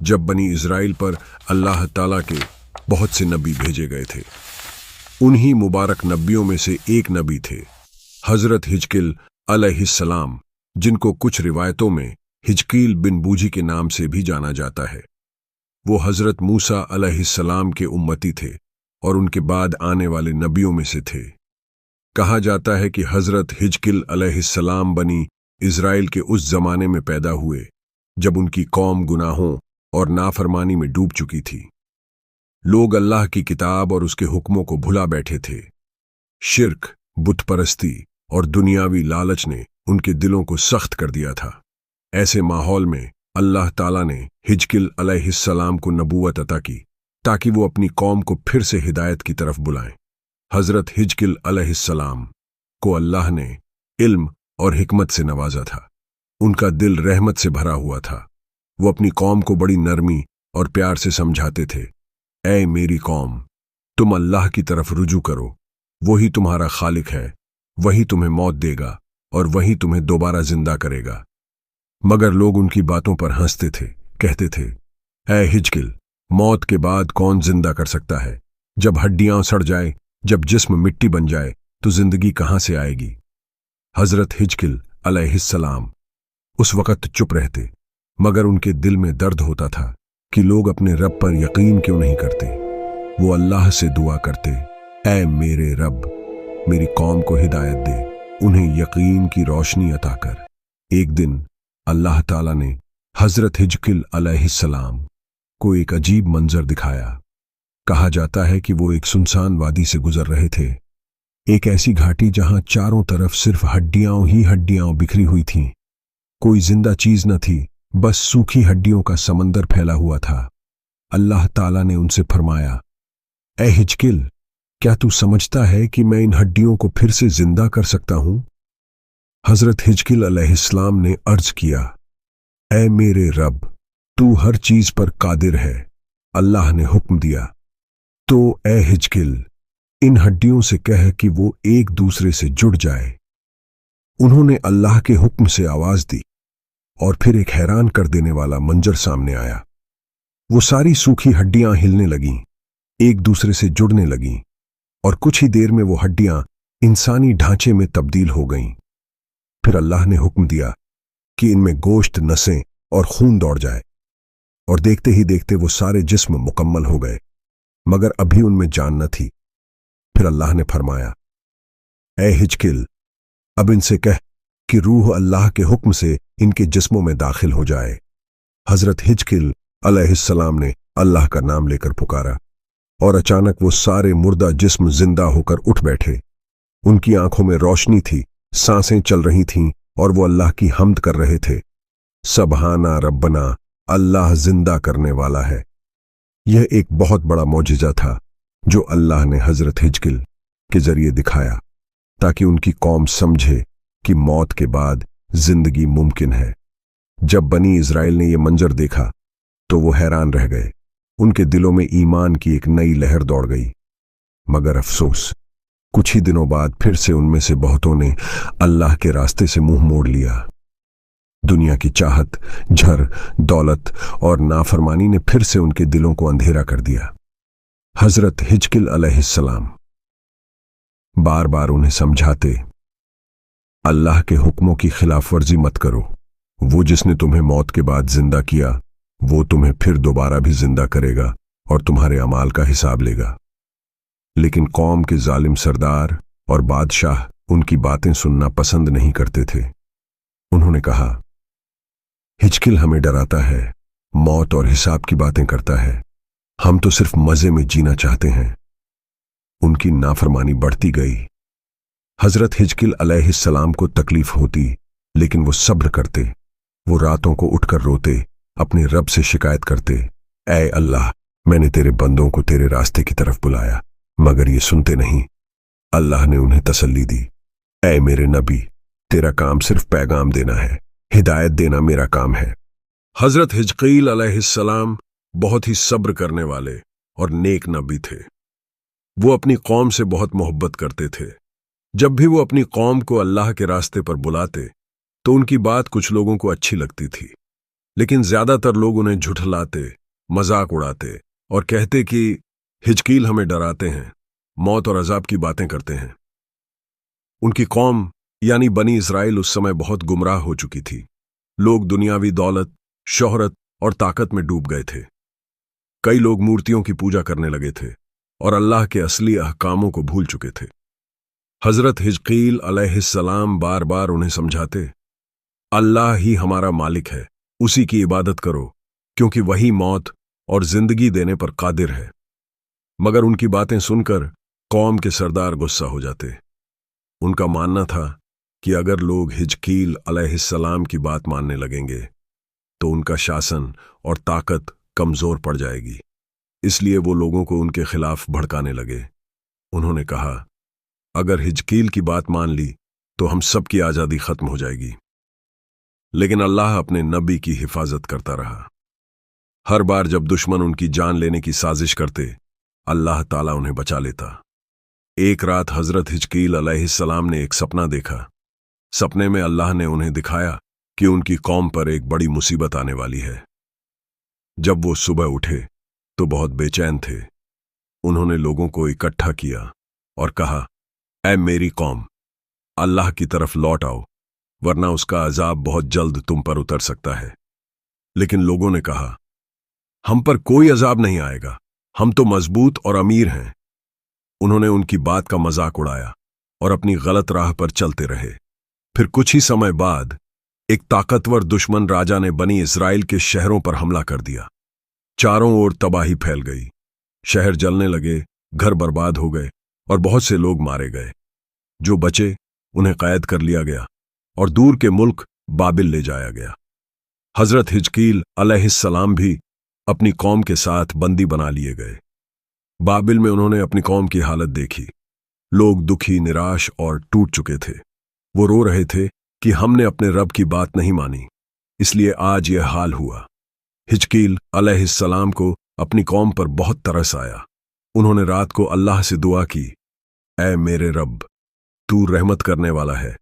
जब बनी इज़राइल पर अल्लाह ताला के बहुत से नबी भेजे गए थे। उन्हीं मुबारक नबियों में से एक नबी थे हजरत हिजकिल अलैहिस्सलाम, जिनको कुछ रिवायतों में हिजकील बिन बूजी के नाम से भी जाना जाता है। वो हजरत मूसा अलैहिस्सलाम के उम्मती थे और उनके बाद आने वाले नबियों में से थे। कहा जाता है कि हजरत हिजकिल अलैहिस्सलाम बनी इज़राइल के उस जमाने में पैदा हुए जब उनकी कौम गुनाहों और नाफरमानी में डूब चुकी थी। लोग अल्लाह की किताब और उसके हुक्मों को भुला बैठे थे। शिर्क, बुत परस्ती और दुनियावी लालच ने उनके दिलों को सख्त कर दिया था। ऐसे माहौल में अल्लाह ताला ने हिजकिल अलैहिस्सलाम को नबूवत अता की ताकि वो अपनी कौम को फिर से हिदायत की तरफ बुलाएं। हजरत हिजकिल अलैहिस्सलाम को अल्लाह ने इल्म और हिकमत से नवाजा था। उनका दिल रहमत से भरा हुआ था। वो अपनी कौम को बड़ी नरमी और प्यार से समझाते थे। ऐ मेरी कौम, तुम अल्लाह की तरफ रुजू करो। वही तुम्हारा खालिक है, वही तुम्हें मौत देगा और वही तुम्हें दोबारा जिंदा करेगा। मगर लोग उनकी बातों पर हंसते थे, कहते थे, ऐ हिजकिल, मौत के बाद कौन जिंदा कर सकता है? जब हड्डियां सड़ जाए, जब जिस्म मिट्टी बन जाए, तो जिंदगी कहां से आएगी? हजरत हिजकिल अलैहिस्सलाम उस वक्त चुप रहते, मगर उनके दिल में दर्द होता था कि लोग अपने रब पर यकीन क्यों नहीं करते। वो अल्लाह से दुआ करते, ऐ मेरे रब, मेरी कौम को हिदायत दे, उन्हें यकीन की रोशनी अता कर। एक दिन अल्लाह ताला ने हजरत हिजकिल अलैहिस्सलाम को एक अजीब मंजर दिखाया। कहा जाता है कि वो एक सुनसान वादी से गुजर रहे थे, एक ऐसी घाटी जहां चारों तरफ सिर्फ हड्डियां ही हड्डियां बिखरी हुई थीं। कोई जिंदा चीज न थी, बस सूखी हड्डियों का समंदर फैला हुआ था। अल्लाह ताला ने उनसे फरमाया, ऐ हिजकिल, क्या तू समझता है कि मैं इन हड्डियों को फिर से जिंदा कर सकता हूं? हजरत हिजकिल अलैहिस्सलाम ने अर्ज किया, ऐ मेरे रब, तू हर चीज पर कादिर है। अल्लाह ने हुक्म दिया, तो ऐ हिजकिल, इन हड्डियों से कह कि वो एक दूसरे से जुड़ जाए। उन्होंने अल्लाह के हुक्म से आवाज दी और फिर एक हैरान कर देने वाला मंजर सामने आया। वो सारी सूखी हड्डियां हिलने लगीं, एक दूसरे से जुड़ने लगीं और कुछ ही देर में वो हड्डियां इंसानी ढांचे में तब्दील हो गईं। फिर अल्लाह ने हुक्म दिया कि इनमें गोश्त, नसें और खून दौड़ जाए और देखते ही देखते वो सारे जिस्म मुकम्मल हो गए, मगर अभी उनमें जान न थी। फिर अल्लाह ने फरमाया, ऐ हिजकिल, अब इनसे कह कि रूह अल्लाह के हुक्म से इनके जिस्मों में दाखिल हो जाए। हजरत हिजकिल अलैहिस्सलाम ने अल्लाह का नाम लेकर पुकारा और अचानक वो सारे मुर्दा जिस्म जिंदा होकर उठ बैठे। उनकी आंखों में रोशनी थी, सांसें चल रही थीं और वो अल्लाह की हम्द कर रहे थे। सबहाना रब्बना, अल्लाह जिंदा करने वाला है। यह एक बहुत बड़ा मौजिज़ा था जो अल्लाह ने हजरत हिजकिल के जरिए दिखाया ताकि उनकी कौम समझे कि मौत के बाद जिंदगी मुमकिन है। जब बनी इज़राइल ने यह मंजर देखा तो वो हैरान रह गए। उनके दिलों में ईमान की एक नई लहर दौड़ गई। मगर अफसोस, कुछ ही दिनों बाद फिर से उनमें से बहुतों ने अल्लाह के रास्ते से मुंह मोड़ लिया। दुनिया की चाहत, झर, दौलत और नाफरमानी ने फिर से उनके दिलों को अंधेरा कर दिया। हजरत हिजकिल अलैहिस्सलाम बार बार उन्हें समझाते, अल्लाह के हुक्मों की खिलाफ वर्जी मत करो। वो जिसने तुम्हें मौत के बाद जिंदा किया, वो तुम्हें फिर दोबारा भी जिंदा करेगा और तुम्हारे अमाल का हिसाब लेगा। लेकिन कौम के जालिम सरदार और बादशाह उनकी बातें सुनना पसंद नहीं करते थे। उन्होंने कहा, हिजकिल हमें डराता है, मौत और हिसाब की बातें करता है। हम तो सिर्फ मजे में जीना चाहते हैं। उनकी नाफरमानी बढ़ती गई। हजरत हिजकिल अलैहिस्सलाम को तकलीफ होती, लेकिन वो सब्र करते। वो रातों को उठकर रोते, अपने रब से शिकायत करते, ऐ अल्लाह, मैंने तेरे बंदों को तेरे रास्ते की तरफ बुलाया, मगर ये सुनते नहीं। अल्लाह ने उन्हें तसल्ली दी, ऐ मेरे नबी, तेरा काम सिर्फ पैगाम देना है, हिदायत देना मेरा काम है। हजरत हिजकील अलैहिस्सलाम बहुत ही सब्र करने वाले और नेक नबी थे। वो अपनी कौम से बहुत मोहब्बत करते थे। जब भी वो अपनी कौम को अल्लाह के रास्ते पर बुलाते तो उनकी बात कुछ लोगों को अच्छी लगती थी, लेकिन ज्यादातर लोग उन्हें झुठलाते, मजाक उड़ाते और कहते कि हिजकील हमें डराते हैं, मौत और अजाब की बातें करते हैं। उनकी कौम यानी बनी इस्राएल उस समय बहुत गुमराह हो चुकी थी। लोग दुनियावी दौलत, शोहरत और ताकत में डूब गए थे। कई लोग मूर्तियों की पूजा करने लगे थे और अल्लाह के असली अहकामों को भूल चुके थे। हजरत हिजकील अलैहिस्सलाम बार बार उन्हें समझाते, अल्लाह ही हमारा मालिक है, उसी की इबादत करो, क्योंकि वही मौत और जिंदगी देने पर कादिर है। मगर उनकी बातें सुनकर कौम के सरदार गुस्सा हो जाते। उनका मानना था कि अगर लोग हिजकील अलैहिस्सलाम की बात मानने लगेंगे तो उनका शासन और ताकत कमजोर पड़ जाएगी। इसलिए वो लोगों को उनके खिलाफ भड़काने लगे। उन्होंने कहा, अगर हिजकील की बात मान ली तो हम सब की आजादी खत्म हो जाएगी। लेकिन अल्लाह अपने नबी की हिफाजत करता रहा। हर बार जब दुश्मन उनकी जान लेने की साजिश करते, अल्लाह ताला उन्हें बचा लेता। एक रात हजरत हिजकील अलैहिस्सलाम ने एक सपना देखा। सपने में अल्लाह ने उन्हें दिखाया कि उनकी कौम पर एक बड़ी मुसीबत आने वाली है। जब वो सुबह उठे तो बहुत बेचैन थे। उन्होंने लोगों को इकट्ठा किया और कहा, ऐ मेरी कौम, अल्लाह की तरफ लौट आओ, वरना उसका अजाब बहुत जल्द तुम पर उतर सकता है। लेकिन लोगों ने कहा, हम पर कोई अजाब नहीं आएगा, हम तो मजबूत और अमीर हैं। उन्होंने उनकी बात का मजाक उड़ाया और अपनी गलत राह पर चलते रहे। फिर कुछ ही समय बाद एक ताकतवर दुश्मन राजा ने बनी इस्राएल के शहरों पर हमला कर दिया। चारों ओर तबाही फैल गई। शहर जलने लगे, घर बर्बाद हो गए और बहुत से लोग मारे गए। जो बचे उन्हें कैद कर लिया गया और दूर के मुल्क बाबिल ले जाया गया। हजरत हिजकील अलैहिस्सलाम भी अपनी कौम के साथ बंदी बना लिए गए। बाबिल में उन्होंने अपनी कौम की हालत देखी। लोग दुखी, निराश और टूट चुके थे। वो रो रहे थे कि हमने अपने रब की बात नहीं मानी, इसलिए आज यह हाल हुआ। हिजकील अलैहिस्सलाम को अपनी कौम पर बहुत तरस आया। उन्होंने रात को अल्लाह से दुआ की, ऐ मेरे रब, तू रहमत करने वाला है,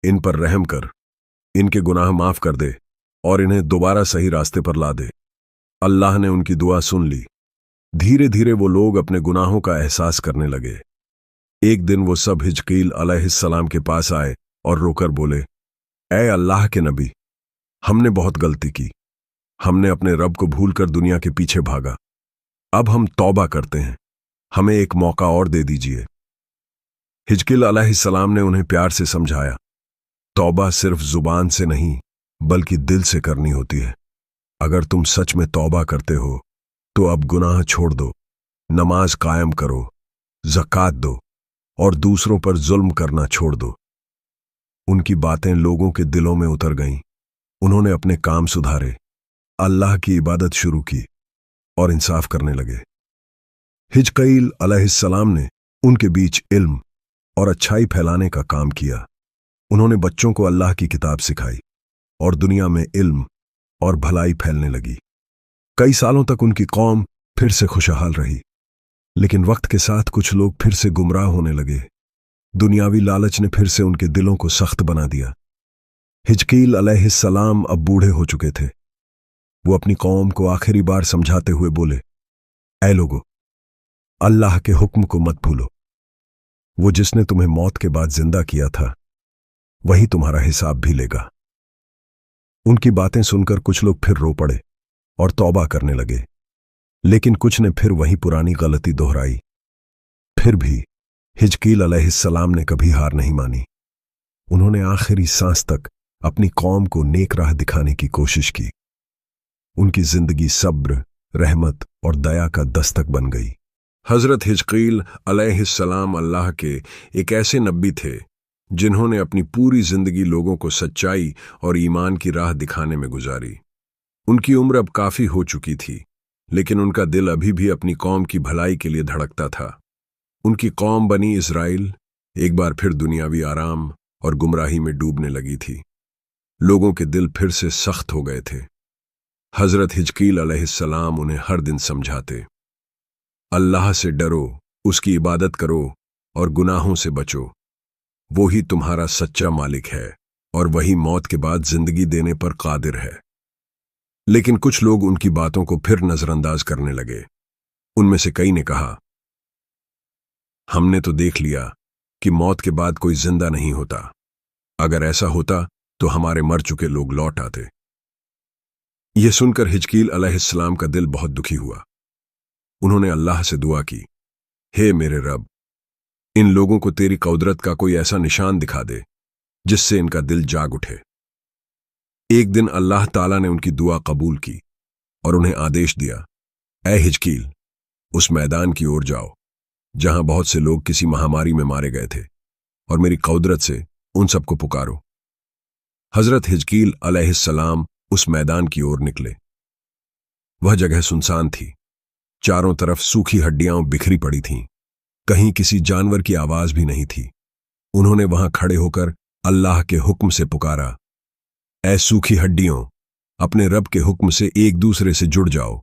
इन पर रहम कर, इनके गुनाह माफ कर दे और इन्हें दोबारा सही रास्ते पर ला दे। अल्लाह ने उनकी दुआ सुन ली। धीरे धीरे वो लोग अपने गुनाहों का एहसास करने लगे। एक दिन वो सब हिजकील अलैहिस्सलाम के पास आए और रोकर बोले, ऐ अल्लाह के नबी, हमने बहुत गलती की। हमने अपने रब को भूलकर दुनिया के पीछे भागा। अब हम तौबा करते हैं, हमें एक मौका और दे दीजिए। हिजकील अलैहिस्सलाम ने उन्हें प्यार से समझाया, तौबा सिर्फ जुबान से नहीं बल्कि दिल से करनी होती है। अगर तुम सच में तौबा करते हो तो अब गुनाह छोड़ दो, नमाज कायम करो, ज़कात दो और दूसरों पर जुल्म करना छोड़ दो। उनकी बातें लोगों के दिलों में उतर गईं। उन्होंने अपने काम सुधारे, अल्लाह की इबादत शुरू की और इंसाफ करने लगे। हिजकील अलैहिस्सलाम ने उनके बीच इल्म और अच्छाई फैलाने का काम किया। उन्होंने बच्चों को अल्लाह की किताब सिखाई और दुनिया में इल्म और भलाई फैलने लगी। कई सालों तक उनकी कौम फिर से खुशहाल रही। लेकिन वक्त के साथ कुछ लोग फिर से गुमराह होने लगे। दुनियावी लालच ने फिर से उनके दिलों को सख्त बना दिया। हिजकील अलैहिस्सलाम अब बूढ़े हो चुके थे। वो अपनी कौम को आखिरी बार समझाते हुए बोले, ऐ लोगों, अल्लाह के हुक्म को मत भूलो। वो जिसने तुम्हें मौत के बाद जिंदा किया था वही तुम्हारा हिसाब भी लेगा। उनकी बातें सुनकर कुछ लोग फिर रो पड़े और तौबा करने लगे। लेकिन कुछ ने फिर वही पुरानी गलती दोहराई। फिर भी हिजकील अलैहिस्सलाम ने कभी हार नहीं मानी। उन्होंने आखिरी सांस तक अपनी कौम को नेक राह दिखाने की कोशिश की। उनकी जिंदगी सब्र, रहमत और दया का दस्तक बन गई। हजरत हिजकील अलैहिस्सलाम अल्लाह के एक ऐसे नबी थे जिन्होंने अपनी पूरी जिंदगी लोगों को सच्चाई और ईमान की राह दिखाने में गुजारी। उनकी उम्र अब काफी हो चुकी थी, लेकिन उनका दिल अभी भी अपनी कौम की भलाई के लिए धड़कता था। उनकी कौम बनी इस्राएल एक बार फिर दुनियावी आराम और गुमराही में डूबने लगी थी। लोगों के दिल फिर से सख्त हो गए थे। हजरत हिजकील अलैहिस्सलाम उन्हें हर दिन समझाते, अल्लाह से डरो, उसकी इबादत करो और गुनाहों से बचो। वो ही तुम्हारा सच्चा मालिक है और वही मौत के बाद जिंदगी देने पर कादिर है। लेकिन कुछ लोग उनकी बातों को फिर नजरअंदाज करने लगे। उनमें से कई ने कहा, हमने तो देख लिया कि मौत के बाद कोई जिंदा नहीं होता। अगर ऐसा होता तो हमारे मर चुके लोग लौट आते। यह सुनकर हिजकील अलैहिस्सलाम का दिल बहुत दुखी हुआ। उन्होंने अल्लाह से दुआ की, हे मेरे रब, इन लोगों को तेरी कुदरत का कोई ऐसा निशान दिखा दे जिससे इनका दिल जाग उठे। एक दिन अल्लाह ताला ने उनकी दुआ कबूल की और उन्हें आदेश दिया, ऐ हिजकील, उस मैदान की ओर जाओ जहां बहुत से लोग किसी महामारी में मारे गए थे, और मेरी कुदरत से उन सबको पुकारो। हजरत हिजकील अलैहिस्सलाम उस मैदान की ओर निकले। वह जगह सुनसान थी। चारों तरफ सूखी हड्डियां बिखरी पड़ी थीं। कहीं किसी जानवर की आवाज भी नहीं थी। उन्होंने वहां खड़े होकर अल्लाह के हुक्म से पुकारा, ऐ सूखी हड्डियों, अपने रब के हुक्म से एक दूसरे से जुड़ जाओ।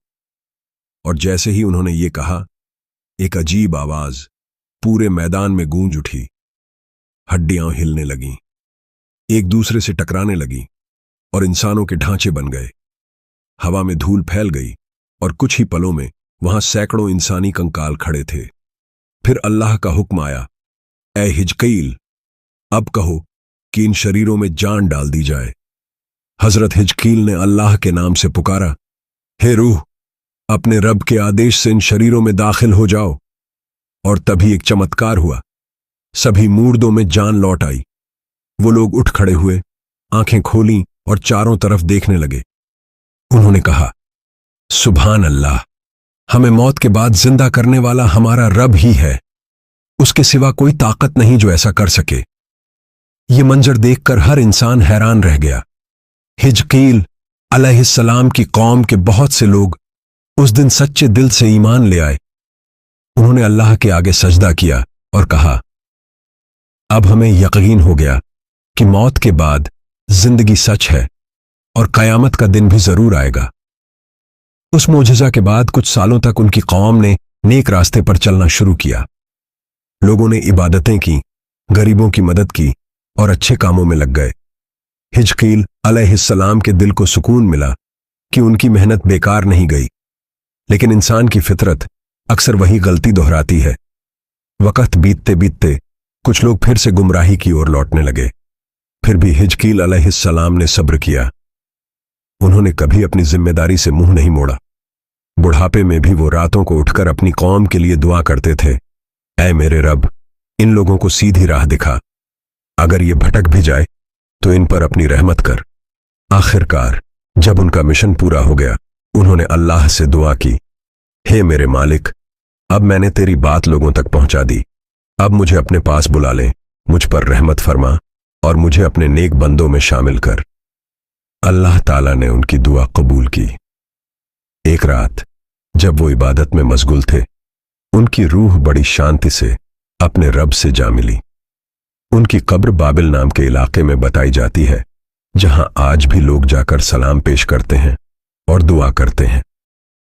और जैसे ही उन्होंने ये कहा, एक अजीब आवाज पूरे मैदान में गूंज उठी। हड्डियां हिलने लगीं, एक दूसरे से टकराने लगीं और इंसानों के ढांचे बन गए। हवा में धूल फैल गई और कुछ ही पलों में वहां सैकड़ों इंसानी कंकाल खड़े थे। फिर अल्लाह का हुक्म आया, ऐ हिजकील, अब कहो कि इन शरीरों में जान डाल दी जाए। हजरत हिजकील ने अल्लाह के नाम से पुकारा, हे रूह, अपने रब के आदेश से इन शरीरों में दाखिल हो जाओ। और तभी एक चमत्कार हुआ। सभी मुर्दों में जान लौट आई। वो लोग उठ खड़े हुए, आंखें खोलीं और चारों तरफ देखने लगे। उन्होंने कहा, सुभान अल्लाह, हमें मौत के बाद जिंदा करने वाला हमारा रब ही है। उसके सिवा कोई ताकत नहीं जो ऐसा कर सके। ये मंजर देखकर हर इंसान हैरान रह गया। हिजकील अलैहिस्सलाम की कौम के बहुत से लोग उस दिन सच्चे दिल से ईमान ले आए। उन्होंने अल्लाह के आगे सजदा किया और कहा, अब हमें यकीन हो गया कि मौत के बाद जिंदगी सच है और कयामत का दिन भी जरूर आएगा। उस मोजज़ा के बाद कुछ सालों तक उनकी कौम ने नेक रास्ते पर चलना शुरू किया। लोगों ने इबादतें की, गरीबों की मदद की और अच्छे कामों में लग गए। हिजकील अलैहिस्सलाम के दिल को सुकून मिला कि उनकी मेहनत बेकार नहीं गई। लेकिन इंसान की फितरत अक्सर वही गलती दोहराती है। वक्त बीतते बीतते कुछ लोग फिर से गुमराही की ओर लौटने लगे। फिर भी हिजकील अलैहिस्सलाम ने सब्र किया। उन्होंने कभी अपनी जिम्मेदारी से मुंह नहीं मोड़ा। बुढ़ापे में भी वो रातों को उठकर अपनी कौम के लिए दुआ करते थे, ऐ मेरे रब, इन लोगों को सीधी राह दिखा। अगर ये भटक भी जाए तो इन पर अपनी रहमत कर। आखिरकार जब उनका मिशन पूरा हो गया, उन्होंने अल्लाह से दुआ की, हे मेरे मालिक, अब मैंने तेरी बात लोगों तक पहुंचा दी। अब मुझे अपने पास बुला ले, मुझ पर रहमत फरमा और मुझे अपने नेक बंदों में शामिल कर। अल्लाह ताला ने उनकी दुआ कबूल की। एक रात जब वो इबादत में मशगूल थे, उनकी रूह बड़ी शांति से अपने रब से जा मिली। उनकी कब्र बाबिल नाम के इलाके में बताई जाती है, जहां आज भी लोग जाकर सलाम पेश करते हैं और दुआ करते हैं।